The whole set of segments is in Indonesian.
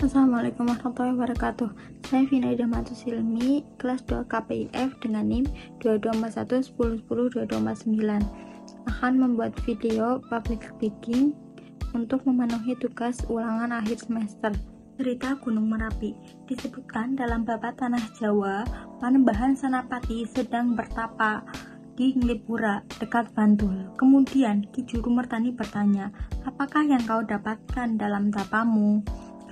Assalamualaikum warahmatullahi wabarakatuh. Saya Vina Idahmatu Silmi, kelas 2 KPIF dengan NIM 224110102249, akan membuat video public speaking untuk memenuhi tugas ulangan akhir semester. Cerita Gunung Merapi disebutkan dalam babat Tanah Jawa, Panembahan Senapati sedang bertapa di Nglipura, dekat Bantul. Kemudian Ki Juru Mertani bertanya, "Apakah yang kau dapatkan dalam tapamu?"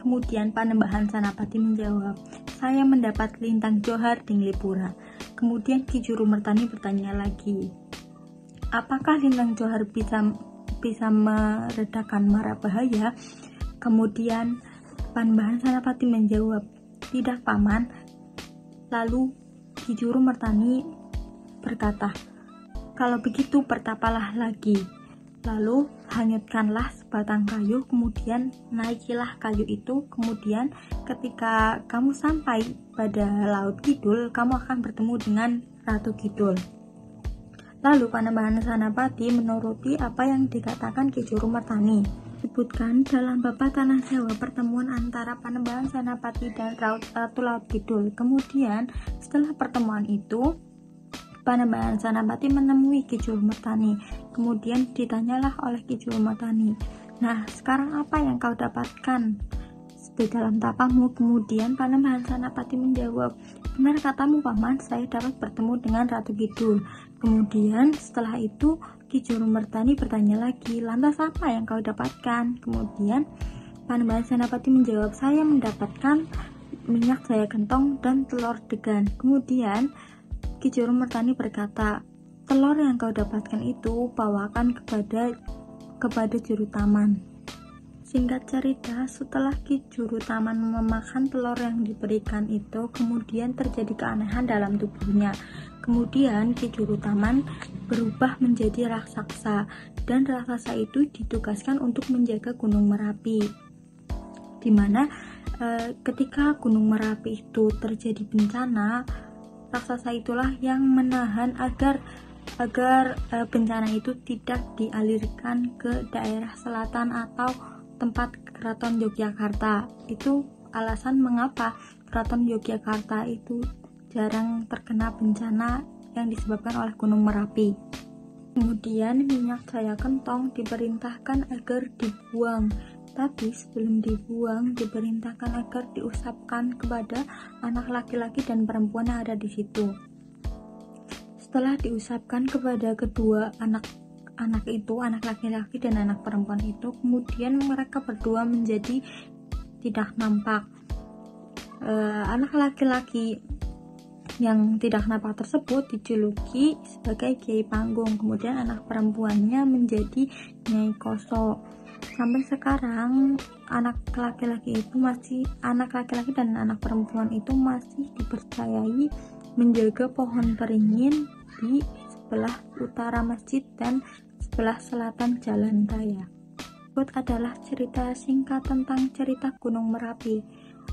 Kemudian Panembahan Senapati menjawab, "Saya mendapat lintang johar di Nglipura." Kemudian Ki Juru Mertani bertanya lagi, "Apakah lintang johar bisa meredakan mara bahaya?" Kemudian Panembahan Senapati menjawab, "Tidak, Paman." Lalu Ki Juru Mertani berkata, "Kalau begitu bertapalah lagi. Lalu hanyutkanlah sebatang kayu, kemudian naikilah kayu itu, kemudian ketika kamu sampai pada Laut Kidul, kamu akan bertemu dengan Ratu Kidul." Lalu Panembahan Senapati menuruti apa yang dikatakan Ki Juru Mertani. Disebutkan dalam babat Tanah Jawa pertemuan antara Panembahan Senapati dan Ratu Laut Kidul. Kemudian setelah pertemuan itu, Panembahan Senapati menemui Ki Juru Mertani. Kemudian ditanyalah oleh Ki Juru Mertani, "Nah, sekarang apa yang kau dapatkan di dalam tapamu?" Kemudian Panembahan Senapati menjawab, "Benar katamu, Paman, saya dapat bertemu dengan Ratu Kidul." Kemudian setelah itu Ki Juru Mertani bertanya lagi, "Lantas apa yang kau dapatkan?" Kemudian Panembahan Senapati menjawab, "Saya mendapatkan minyak jaya gentong dan telur degan." Kemudian Ki Juru Mertani berkata, "Telur yang kau dapatkan itu bawakan kepada juru taman." Singkat cerita, setelah Ki Juru Taman memakan telur yang diberikan itu, kemudian terjadi keanehan dalam tubuhnya. Kemudian Ki Juru Taman berubah menjadi raksasa, dan raksasa itu ditugaskan untuk menjaga Gunung Merapi, dimana ketika Gunung Merapi itu terjadi bencana, raksasa itulah yang menahan agar bencana itu tidak dialirkan ke daerah selatan atau tempat Keraton Yogyakarta. Itu alasan mengapa Keraton Yogyakarta itu jarang terkena bencana yang disebabkan oleh Gunung Merapi. Kemudian minyak jaya gentong diperintahkan agar dibuang, tapi sebelum dibuang diperintahkan agar diusapkan kepada anak laki-laki dan perempuan yang ada di situ. Setelah diusapkan kepada kedua anak itu, anak laki-laki dan anak perempuan itu, kemudian mereka berdua menjadi tidak nampak. Anak laki-laki yang tidak nampak tersebut dijuluki sebagai Kiai Panggung, kemudian anak perempuannya menjadi Nyai Koso. Sampai sekarang anak laki-laki dan anak perempuan itu masih dipercayai menjaga pohon beringin di sebelah utara masjid dan sebelah selatan Jalan Raya. Berikut adalah cerita singkat tentang cerita Gunung Merapi.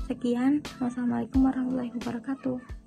Sekian, wassalamualaikum warahmatullahi wabarakatuh.